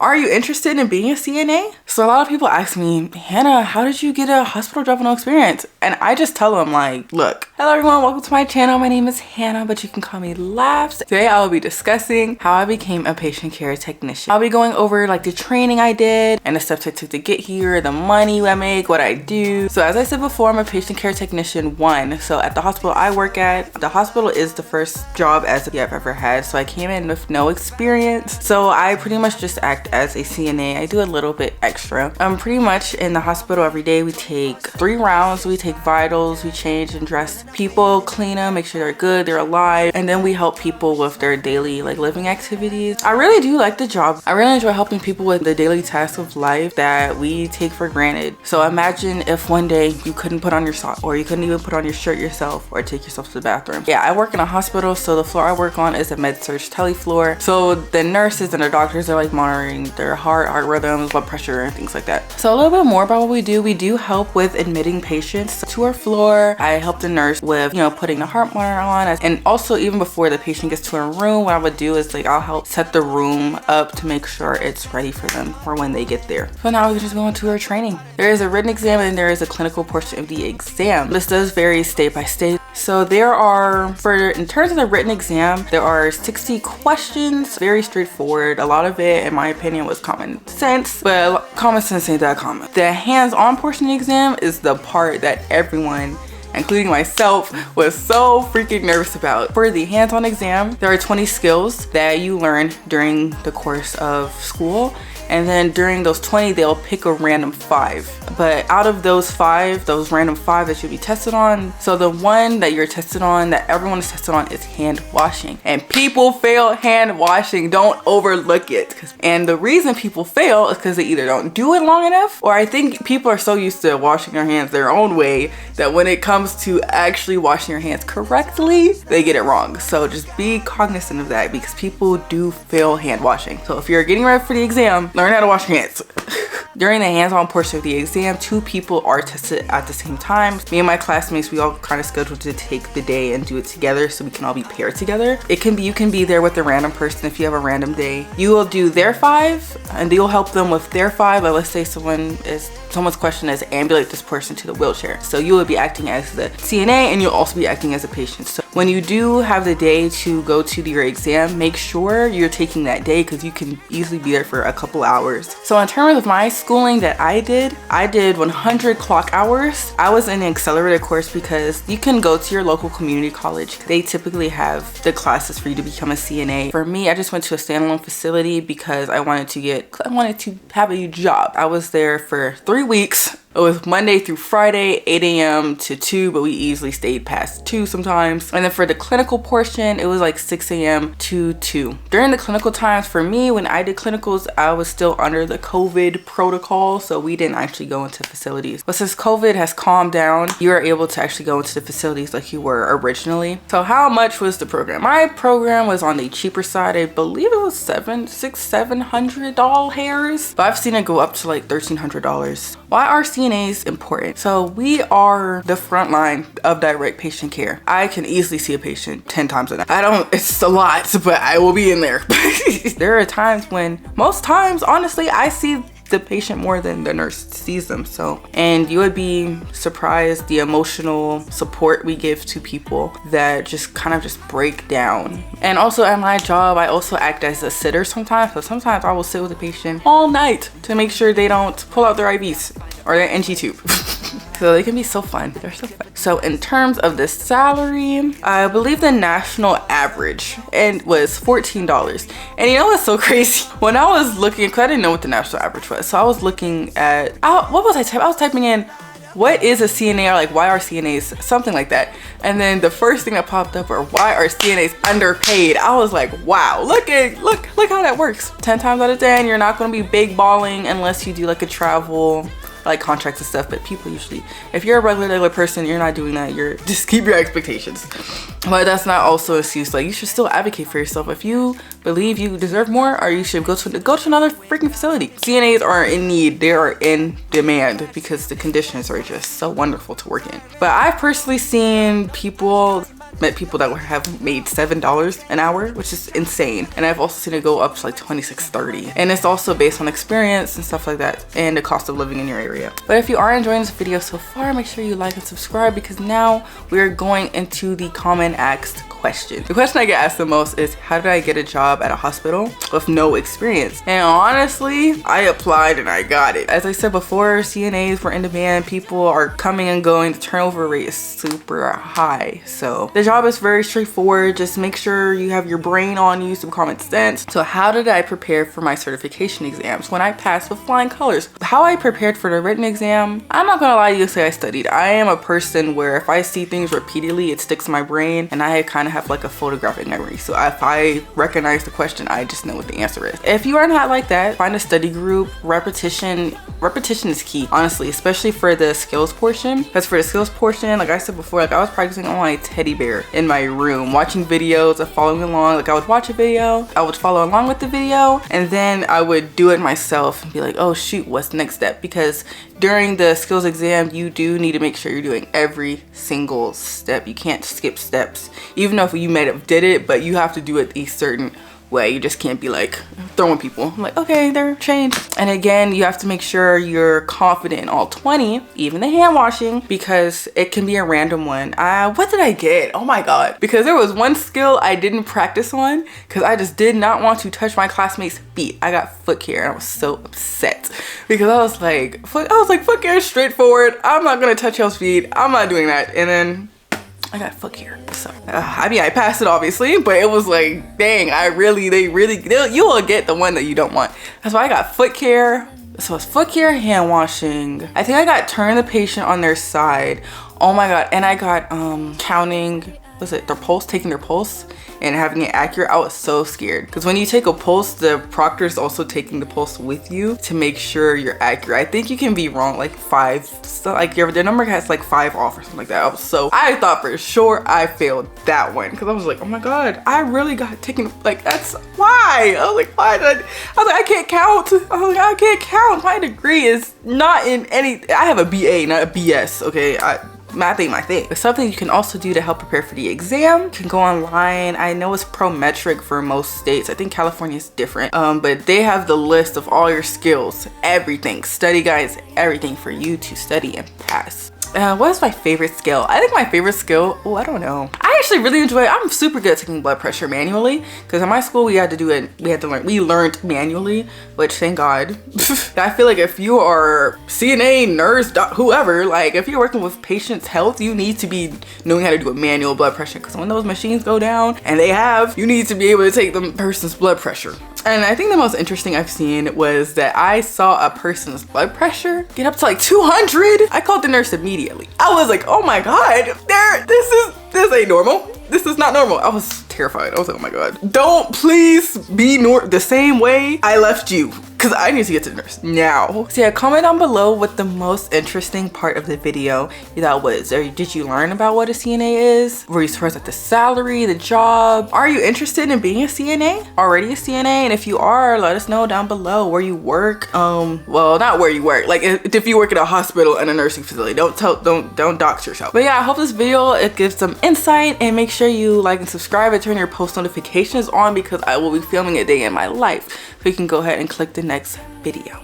Are you interested in being a CNA? So a lot of people ask me, Hannah, how did you get a hospital job with no experience? And I just tell them like, look, hello everyone, welcome to my channel. My name is Hannah, but you can call me Laughs. Today I will be discussing how I became a patient care technician. I'll be going over like the training I did and the steps I took to get here, the money I make, what I do. So as I said before, I'm a patient care technician 1. So at the hospital I work at, the hospital is the first job as I've ever had. So I came in with no experience. So I pretty much just act as a CNA. I do a little bit extra. I'm pretty much in the hospital every day. We take 3 rounds. We take vitals, we change and dress people, clean them, make sure they're good, they're alive, and then we help people with their daily like living activities. I really do like the job. I really enjoy helping people with the daily tasks of life that we take for granted. So imagine if one day you couldn't put on your sock, or you couldn't even put on your shirt yourself, or take yourself to the bathroom. Yeah, I work in a hospital, so the floor I work on is a med-surg tele floor. So the nurses and the doctors are like monitoring their heart rhythms, blood pressure, and things like that. So a little bit more about what we do. We do help with admitting patients to our floor. I help the nurse with, putting the heart monitor on. And also even before the patient gets to a room, what I would do is like, I'll help set the room up to make sure it's ready for them for when they get there. So now we can just go into our training. There is a written exam and there is a clinical portion of the exam. This does vary state by state. So there are, in terms of the written exam, there are 60 questions, very straightforward. A lot of it, in my opinion, was common sense, but common sense ain't that common. The hands-on portion of the exam is the part that everyone, including myself, was so freaking nervous about. For the hands-on exam, there are 20 skills that you learn during the course of school. And then during those 20, they'll pick a random 5. But out of those 5, those random 5 that you'll be tested on, so the one that you're tested on, that everyone is tested on, is hand washing. And people fail hand washing. Don't overlook it. And the reason people fail is because they either don't do it long enough, or I think people are so used to washing their hands their own way that when it comes to actually washing your hands correctly, they get it wrong. So just be cognizant of that, because people do fail hand washing. So if you're getting ready for the exam, learn how to wash your hands. During the hands-on portion of the exam, 2 people are tested at the same time. Me and my classmates, we all kind of scheduled to take the day and do it together so we can all be paired together. You can be there with a random person if you have a random day. You will do their 5 and you'll help them with their 5. Like, let's say someone's question is ambulate this person to the wheelchair. So you will be acting as the CNA and you'll also be acting as a patient. So when you do have the day to go to your exam, make sure you're taking that day, because you can easily be there for a couple hours. So in terms of my schooling that I did 100 clock hours. I was in an accelerated course because you can go to your local community college. They typically have the classes for you to become a CNA. For me, I just went to a standalone facility because I wanted to have a job. I was there for 3 weeks. It was Monday through Friday, 8 a.m. to 2, but we easily stayed past 2 sometimes. And then for the clinical portion, it was like 6 a.m. to 2. During the clinical times, for me, when I did clinicals, I was still under the COVID protocol, so we didn't actually go into facilities. But since COVID has calmed down, you are able to actually go into the facilities like you were originally. So how much was the program? My program was on the cheaper side. I believe it was $700, but I've seen it go up to like $1,300. Why are CNAs important? So we are the front line of direct patient care. I can easily see a patient 10 times a night. It's a lot, but I will be in there. There are times when, most times, honestly, I see the patient more than the nurse sees them. And you would be surprised the emotional support we give to people that just break down. And also at my job, I also act as a sitter sometimes. So sometimes I will sit with the patient all night to make sure they don't pull out their IVs or their NG tube. So they can be so fun. They're so fun. So in terms of the salary, I believe the national average was $14. And you know what's so crazy? When I was looking, because I didn't know what the national average was, so I was looking at, what was I typing? I was typing in, what is a CNA, or like, why are CNAs, something like that. And then the first thing that popped up were, why are CNAs underpaid? I was like, wow, look how that works. 10 times out of 10, you're not gonna be big balling unless you do like a travel, like contracts and stuff. But people usually, if you're a regular person, you're not doing that. You're just keep your expectations. But that's not also an excuse. Like, you should still advocate for yourself. If you believe you deserve more, or you should go to another freaking facility. CNAs are in need. They are in demand because the conditions are just so wonderful to work in. But I've personally seen people met people that have made $7 an hour, which is insane. And I've also seen it go up to like $26.30. And it's also based on experience and stuff like that, and the cost of living in your area. But if you are enjoying this video so far, make sure you like and subscribe, because now we are going into the common asked question. The question I get asked the most is, how did I get a job at a hospital with no experience? And honestly, I applied and I got it. As I said before, CNAs were in demand. People are coming and going. The turnover rate is super high. So the job is very straightforward. Just make sure you have your brain on you, some common sense. So how did I prepare for my certification exams when I passed with flying colors? How I prepared for the written exam, I'm not gonna lie to you and say I studied. I am a person where if I see things repeatedly, it sticks in my brain, and I kind of have like a photographic memory. So if I recognize the question, I just know what the answer is. If you are not like that, find a study group. Repetition is key, honestly, especially for the skills portion. Because for the skills portion, like I said before, like I was practicing on my teddy bear in my room, watching videos of following along. Like I would watch a video, I would follow along with the video, and then I would do it myself and be like, oh shoot, what's the next step? Because during the skills exam, you do need to make sure you're doing every single step. You can't skip steps, even though if you might have did it, but you have to do it a certain way. You just can't be like throwing people. I'm like, okay, they're changed. And again, you have to make sure you're confident in all 20, even the hand washing, because it can be a random one. What did I get? Oh my God. Because there was one skill I didn't practice on because I just did not want to touch my classmates' feet. I got foot care and I was so upset because I was like, foot care is straightforward. I'm not gonna touch y'all's feet. I'm not doing that. And then I got foot care. So I mean, I passed it obviously, but it was like, dang, you will get the one that you don't want. That's why I got foot care. So it's foot care, hand washing. I think I got turn the patient on their side. Oh my God. And I got counting, was it their pulse, taking their pulse and having it accurate. I was so scared because when you take a pulse, the proctor is also taking the pulse with you to make sure you're accurate. I think you can be wrong like 5, so like the number has like 5 off or something like that. I thought for sure I failed that one because I was like, oh my God, I really got taken. Like that's why. I was like, why did I can't count. I was like, I can't count. My degree is not in any, I have a BA, not a BS. Okay, math ain't my thing. It's something you can also do to help prepare for the exam. You can go online. I know it's Prometric for most states. I think California is different, but they have the list of all your skills, everything, study guides, everything for you to study and pass. What is my favorite skill? I think my favorite skill, oh, I don't know. I actually really enjoy it. I'm super good at taking blood pressure manually because in my school we learned manually, which thank God. I feel like if you are CNA, nurse, whoever, like if you're working with patients' health, you need to be knowing how to do a manual blood pressure because when those machines go down, and you need to be able to take the person's blood pressure. And I think the most interesting I've seen was that I saw a person's blood pressure get up to like 200. I called the nurse immediately. I was like, oh my God, this ain't normal. This is not normal. I was terrified. I was like, oh my God. Don't please be the same way I left you, because I need to get to the nurse now. So yeah, comment down below what the most interesting part of the video you thought was. Or did you learn about what a CNA is? Were you surprised at the salary, the job? Are you interested in being a CNA? Already a CNA? And if you are, let us know down below where you work. Well, not where you work. Like if you work at a hospital and a nursing facility, don't dox yourself. But yeah, I hope this video, it gives some insight, and make sure you like and subscribe and turn your post notifications on because I will be filming a day in my life. So you can go ahead and click the next video.